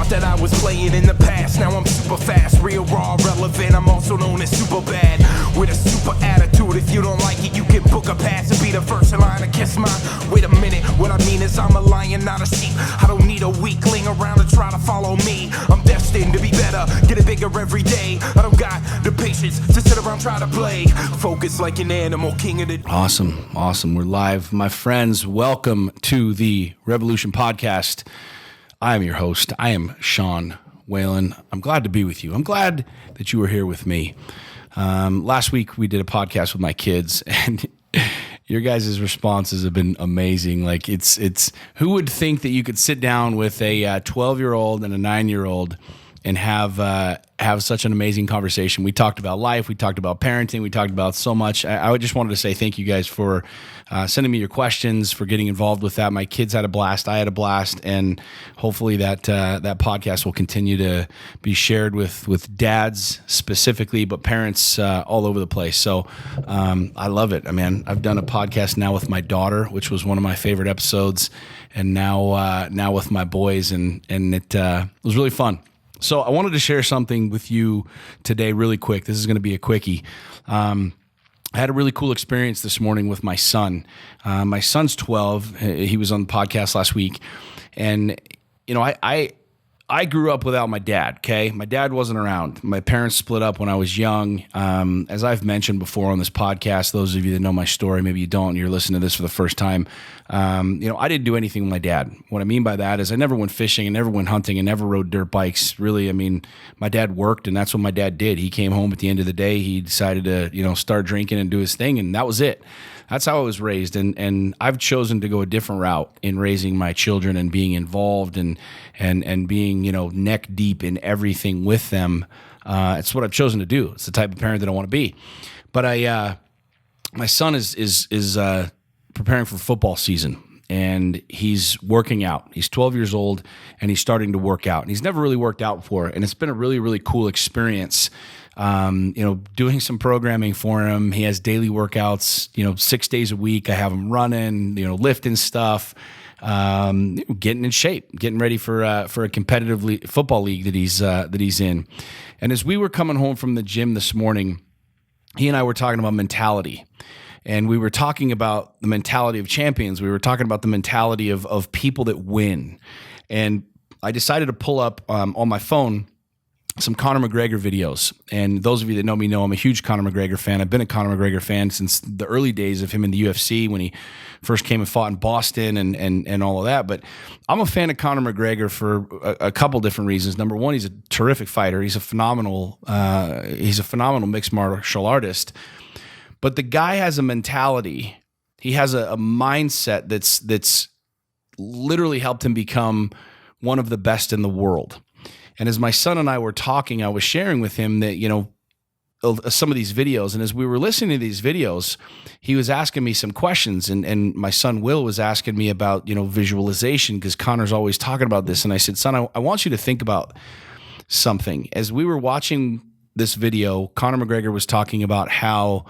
part that I was playing in the past. Now I'm super fast, real raw, relevant. I'm also known as super bad, with a super attitude. If you don't like it, you can book a pass and be the first in line to kiss mine. Wait a minute, what I mean is I'm a lion, not a sheep. I don't need a weakling around to try to follow me. I'm destined to be better, get it bigger every day. I don't got the patience to sit around try to play. Focus like an animal, king of the... Awesome. We're live. My friends, welcome to the Revolution Podcast. I am your host. I am Sean Whalen. I'm glad to be with you. I'm glad that you were here with me. Last week we did a podcast with my kids, and your guys' responses have been amazing. Like it's who would think that you could sit down with a 12-year-old and a 9-year-old and have such an amazing conversation. We talked about life. We talked about parenting. We talked about so much. I just wanted to say thank you guys for sending me your questions, for getting involved with that. My kids had a blast. I had a blast. And hopefully that podcast will continue to be shared with dads specifically, but parents all over the place. So I love it. I mean, I've done a podcast now with my daughter, which was one of my favorite episodes, and now with my boys, and it was really fun. So I wanted to share something with you today really quick. This is going to be a quickie. I had a really cool experience this morning with my son. My son's 12. He was on the podcast last week. And, you know, I grew up without my dad, okay? My dad wasn't around. My parents split up when I was young. As I've mentioned before on this podcast, those of you that know my story, maybe you don't, and you're listening to this for the first time, I didn't do anything with my dad. What I mean by that is I never went fishing, and never went hunting, and never rode dirt bikes. Really, I mean, my dad worked, and that's what my dad did. He came home at the end of the day. He decided to, start drinking and do his thing, and that was it. That's how I was raised, and I've chosen to go a different route in raising my children and being involved and being, neck deep in everything with them. It's what I've chosen to do. It's the type of parent that I want to be. But my son is preparing for football season, and he's working out. He's 12 years old, and he's starting to work out. And he's never really worked out before, and it's been a really, really cool experience. Doing some programming for him. He has daily workouts, 6 days a week. I have him running, lifting stuff, getting in shape, getting ready for a competitive football league that he's in. And as we were coming home from the gym this morning, he and I were talking about mentality. And we were talking about the mentality of champions. We were talking about the mentality of people that win. And I decided to pull up on my phone some Conor McGregor videos. And those of you that know me know I'm a huge Conor McGregor fan. I've been a Conor McGregor fan since the early days of him in the UFC when he first came and fought in Boston and all of that. But I'm a fan of Conor McGregor for a couple different reasons. Number one, he's a terrific fighter. He's a phenomenal mixed martial artist. But the guy has a mentality. He has a mindset that's literally helped him become one of the best in the world. And as my son and I were talking, I was sharing with him that, some of these videos. And as we were listening to these videos, he was asking me some questions. And my son, Will, was asking me about, visualization, because Connor's always talking about this. And I said, son, I want you to think about something. As we were watching this video, Conor McGregor was talking about how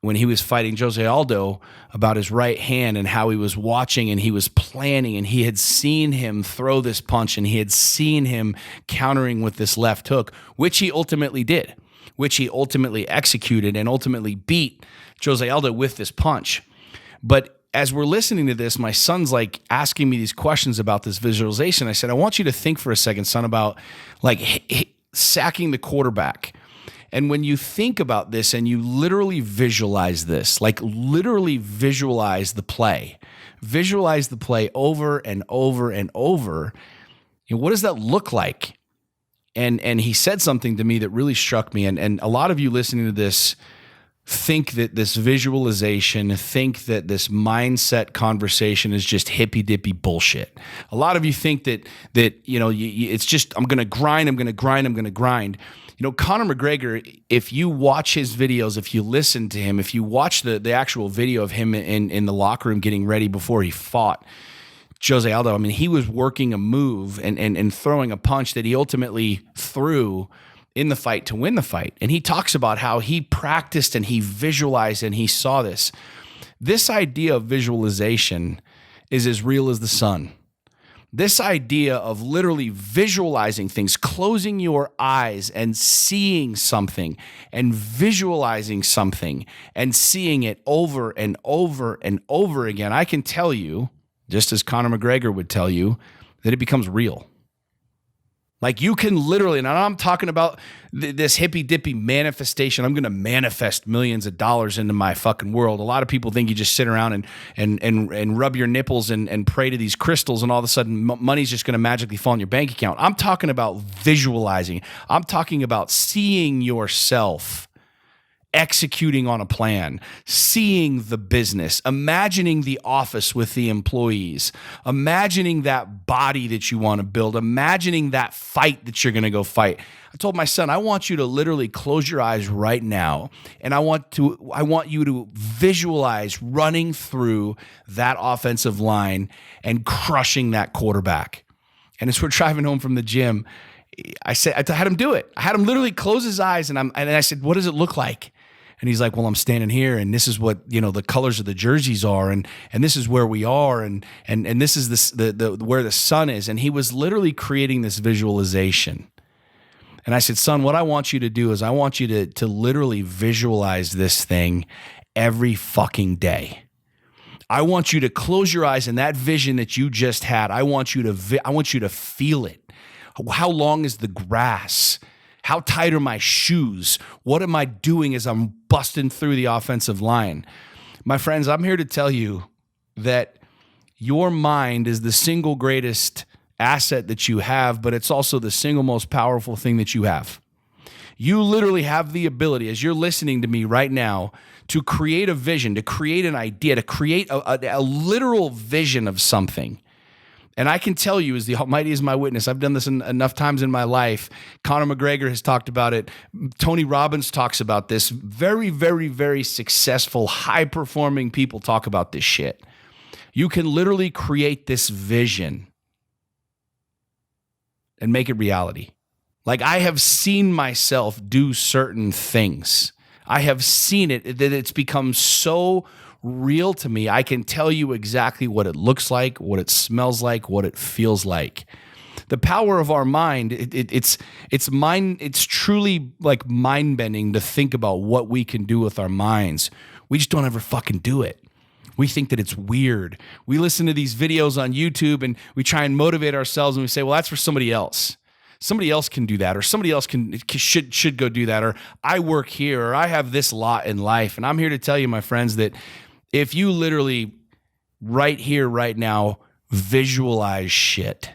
when he was fighting Jose Aldo, about his right hand and how he was watching and he was planning, and he had seen him throw this punch and he had seen him countering with this left hook, which he ultimately did, which he ultimately executed and ultimately beat Jose Aldo with this punch. But as we're listening to this, my son's like asking me these questions about this visualization. I said, I want you to think for a second, son, about like sacking the quarterback. And when you think about this and you literally visualize this, like literally visualize the play over and over and over, what does that look like? And he said something to me that really struck me. And a lot of you listening to this think that this visualization, think that this mindset conversation is just hippy dippy bullshit. A lot of you think that it's just, I'm going to grind. Conor McGregor, if you watch his videos, if you listen to him, if you watch the actual video of him in the locker room getting ready before he fought Jose Aldo, I mean, he was working a move and throwing a punch that he ultimately threw in the fight to win the fight. And he talks about how he practiced and he visualized and he saw this. This idea of visualization is as real as the sun. This idea of literally visualizing things, closing your eyes and seeing something and visualizing something and seeing it over and over and over again, I can tell you, just as Conor McGregor would tell you, that it becomes real. Like you can literally, and I'm talking about this hippy dippy manifestation. I'm going to manifest millions of dollars into my fucking world. A lot of people think you just sit around and rub your nipples and pray to these crystals, and all of a sudden money's just going to magically fall in your bank account. I'm talking about visualizing. I'm talking about seeing yourself executing on a plan, seeing the business, imagining the office with the employees, imagining that body that you want to build, imagining that fight that you're going to go fight. I told my son, I want you to literally close your eyes right now, and I want you to visualize running through that offensive line and crushing that quarterback. And as we're driving home from the gym, I had him do it. I had him literally close his eyes, and I said, "What does it look like?" And he's like, "Well, I'm standing here, and this is what the colors of the jerseys are, and this is where we are, and this is the where the sun is." And he was literally creating this visualization. And I said, "Son, what I want you to do is I want you to literally visualize this thing every fucking day. I want you to close your eyes, and that vision that you just had, I want you to feel it. How long is the grass? How tight are my shoes? What am I doing as I'm busting through the offensive line?" My friends, I'm here to tell you that your mind is the single greatest asset that you have, but it's also the single most powerful thing that you have. You literally have the ability, as you're listening to me right now, to create a vision, to create an idea, to create a literal vision of something. And I can tell you, as the Almighty is my witness, I've done this enough times in my life. Conor McGregor has talked about it. Tony Robbins talks about this. Very, very, very successful, high-performing people talk about this shit. You can literally create this vision and make it reality. Like, I have seen myself do certain things. I have seen it, that it's become so real to me. I can tell you exactly what it looks like, what it smells like, what it feels like. The power of our mind, it's truly like mind-bending to think about what we can do with our minds. We just don't ever fucking do it. We think that it's weird. We listen to these videos on YouTube and we try and motivate ourselves, and we say, well, that's for somebody else. Somebody else can do that, or somebody else should go do that, or I work here, or I have this lot in life. And I'm here to tell you, my friends, that if you literally right here, right now, visualize shit,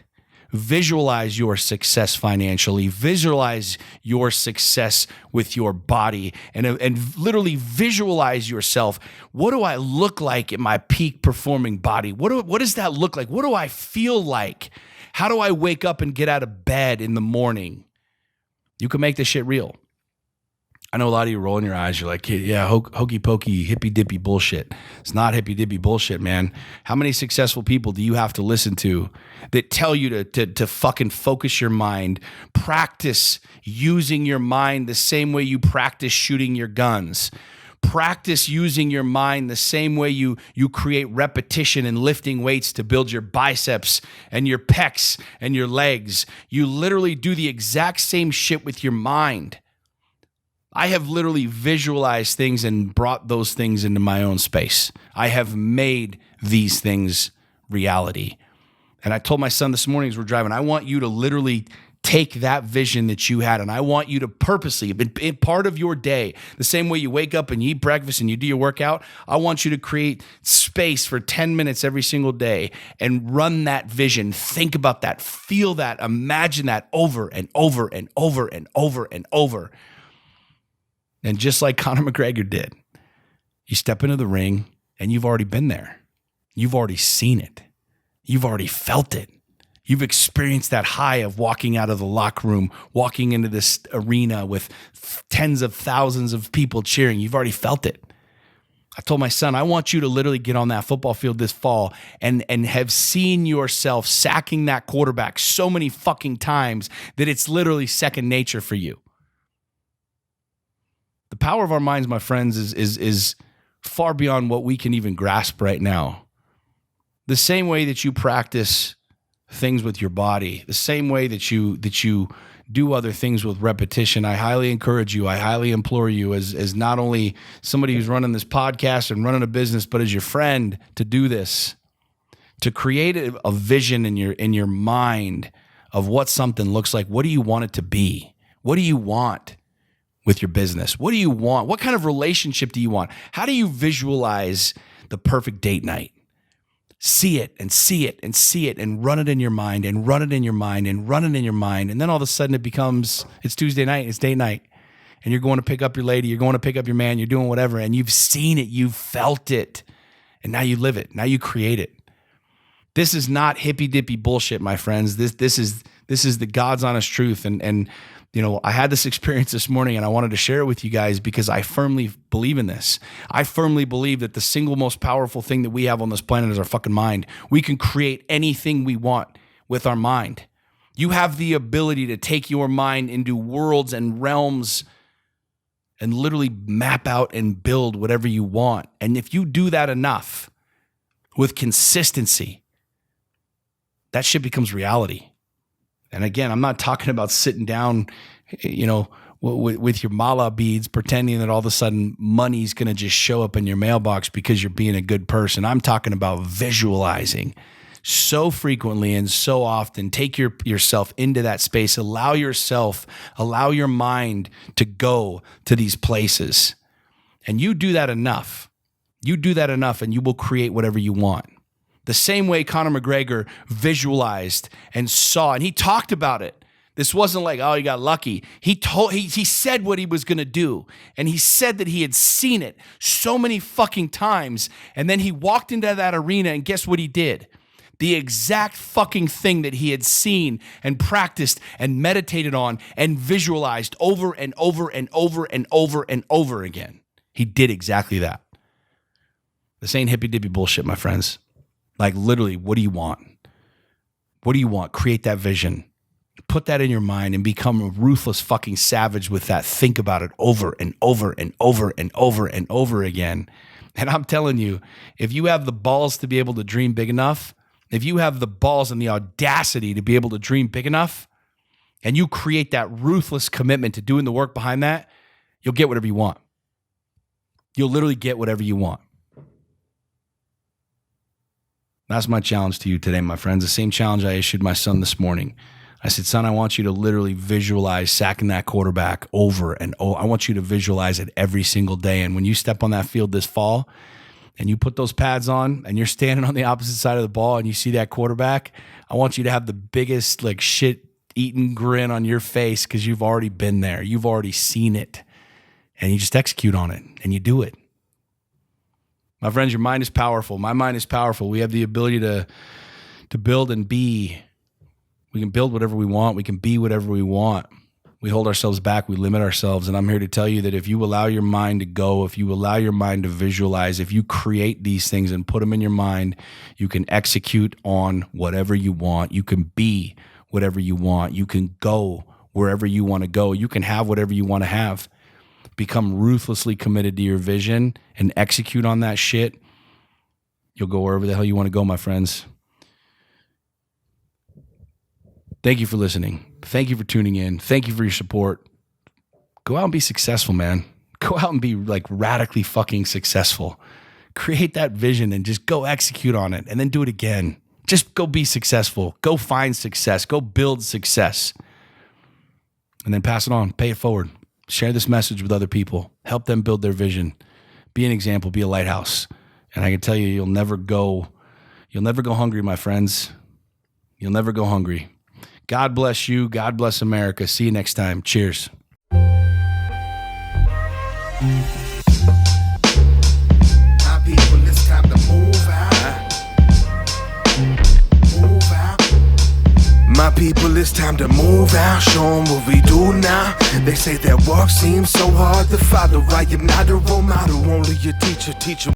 visualize your success financially, visualize your success with your body, and literally visualize yourself. What do I look like in my peak performing body? What does that look like? What do I feel like? How do I wake up and get out of bed in the morning? You can make this shit real. I know a lot of you rolling your eyes. You're like, yeah, hokey pokey, hippy dippy bullshit. It's not hippy dippy bullshit, man. How many successful people do you have to listen to that tell you to fucking focus your mind, practice using your mind the same way you practice shooting your guns? Practice using your mind the same way you create repetition and lifting weights to build your biceps and your pecs and your legs. You literally do the exact same shit with your mind. I have literally visualized things and brought those things into my own space. I have made these things reality. And I told my son this morning as we're driving, I want you to literally take that vision that you had, and I want you to purposely, in part of your day, the same way you wake up and you eat breakfast and you do your workout, I want you to create space for 10 minutes every single day and run that vision. Think about that, feel that, imagine that over and over and over and over and over. And just like Conor McGregor did, you step into the ring and you've already been there. You've already seen it. You've already felt it. You've experienced that high of walking out of the locker room, walking into this arena with tens of thousands of people cheering. You've already felt it. I told my son, I want you to literally get on that football field this fall and have seen yourself sacking that quarterback so many fucking times that it's literally second nature for you. The power of our minds, my friends, is far beyond what we can even grasp right now. The same way that you practice things with your body, the same way that you do other things with repetition, I highly encourage you, I highly implore you as not only somebody who's running this podcast and running a business, but as your friend, to do this, to create a vision in your mind of what something looks like. What do you want it to be? What do you want with your business? What do you want? What kind of relationship do you want? How do you visualize the perfect date night? See it and see it and see it and run it in your mind and run it in your mind and run it in your mind. And then all of a sudden it's Tuesday night, it's date night. And you're going to pick up your lady, you're going to pick up your man, you're doing whatever. And you've seen it, you've felt it. And now you live it, now you create it. This is not hippy dippy bullshit, my friends. This is the God's honest truth. And you know, I had this experience this morning and I wanted to share it with you guys because I firmly believe in this. I firmly believe that the single most powerful thing that we have on this planet is our fucking mind. We can create anything we want with our mind. You have the ability to take your mind into worlds and realms and literally map out and build whatever you want. And if you do that enough with consistency, that shit becomes reality. And again, I'm not talking about sitting down, you know, with your mala beads, pretending that all of a sudden money's going to just show up in your mailbox because you're being a good person. I'm talking about visualizing so frequently and so often. Take yourself into that space. Allow your mind to go to these places. And you do that enough. And you will create whatever you want. The same way Conor McGregor visualized and saw, and he talked about it. This wasn't like, oh, he got lucky. He said what he was going to do, and he said that he had seen it so many fucking times, and then he walked into that arena, and guess what he did? The exact fucking thing that he had seen and practiced and meditated on and visualized over and over and over and over and over again. He did exactly that. This ain't hippy-dippy bullshit, my friends. Like literally, what do you want? What do you want? Create that vision. Put that in your mind and become a ruthless fucking savage with that. Think about it over and over and over and over and over again. And I'm telling you, if you have the balls to be able to dream big enough, if you have the balls and the audacity to be able to dream big enough, and you create that ruthless commitment to doing the work behind that, you'll get whatever you want. You'll literally get whatever you want. That's my challenge to you today, my friends. The same challenge I issued my son this morning. I said, son, I want you to literally visualize sacking that quarterback over and over. I want you to visualize it every single day. And when you step on that field this fall and you put those pads on and you're standing on the opposite side of the ball and you see that quarterback, I want you to have the biggest like shit-eating grin on your face because you've already been there. You've already seen it. And you just execute on it and you do it. My friends, your mind is powerful. My mind is powerful. We have the ability to build and be. We can build whatever we want. We can be whatever we want. We hold ourselves back. We limit ourselves. And I'm here to tell you that if you allow your mind to go, if you allow your mind to visualize, if you create these things and put them in your mind, you can execute on whatever you want. You can be whatever you want. You can go wherever you want to go. You can have whatever you want to have. Become ruthlessly committed to your vision and execute on that shit. You'll go wherever the hell you want to go, my friends. Thank you for listening. Thank you for tuning in. Thank you for your support. Go out and be successful, man. Go out and be like radically fucking successful. Create that vision and just go execute on it and then do it again. Just go be successful. Go find success. Go build success. And then pass it on. Pay it forward. Share this message with other people. Help them build their vision. Be an example. Be a lighthouse. And I can tell you, you'll never go hungry, my friends. You'll never go hungry. God bless you. God bless America. See you next time. Cheers. My people, it's time to move out. Move out. My people, it's time to move out. Show 'em what we do now. They say that work seems so hard to follow. I am not a role model, only a teacher.